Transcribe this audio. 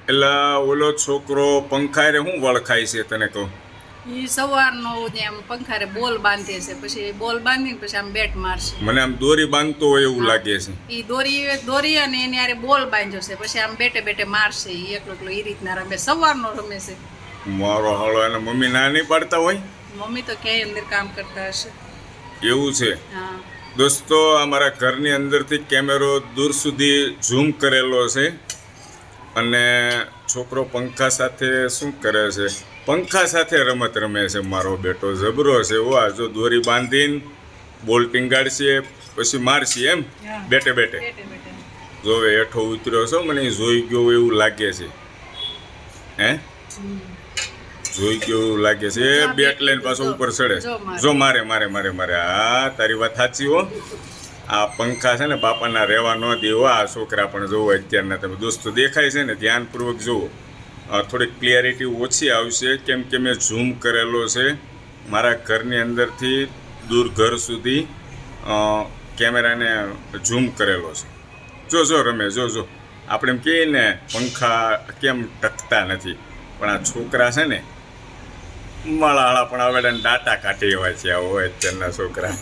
એટલે ઓલો છોકરો પંખારે શું વળખાય છે તને કહું? એ સવારનો આમ પંખારે બોલ બાંધે છે, પછી બોલ બાંધીને પછી આમ બેટ મારશે. મને આમ દોરી બાંધતો હોય એવું લાગે છે. એ દોરી અને એની હારે બોલ બાંધ્યો છે, પછી આમ બેટે મારશે. એ એકલો એ રીતના રમે, સવારનો રમે છે. મારો હાલો એને મમ્મી ના નહીં પાડતા હોય? મમ્મી તો ક્યાંય અંદર કામ કરતા હશે. એવું છે. હા દોસ્તો, અમારા ઘરની અંદરથી કેમેરો દૂર સુધી ઝૂમ કરેલો છે અને છોકરો પંખા સાથે શું કરે છે? પંખા સાથે રમત રમે છે. મારો બેટો જબરો છે. વાહ, જો દોરી બાંધીને બોલ ટીંગાડશે પછી મારશે એમ બેટે બેટે જો હવે હેઠો ઉતર્યો છો, મને જોઈ ગયો એવું લાગે છે. હે, જોઈ ગયો એવું લાગે છે. બેટ લઈને પાછો ઉપર ચડે. જો મારે મારે મારે મારે હા, તારી વાત સાચી હો. આ પંખા છે ને બાપાના રહેવા ન દેવો. આ છોકરા પણ જોવો અત્યારના. તમે દોસ્તો દેખાય છે ને, ધ્યાનપૂર્વક જુઓ. થોડીક ક્લિયરિટી ઓછી આવશે કેમ કે મેં ઝૂમ કરેલો છે. મારા ઘરની અંદરથી દૂર ઘર સુધી કેમેરાને ઝૂમ કરેલો છે. જો રમે, જો આપણે એમ કહીએ ને પંખા કેમ ટકતા નથી, પણ આ છોકરા છે ને મળાળા પણ આવે ને ડાટા કાઢી એવા છે. હોય અત્યારના છોકરા.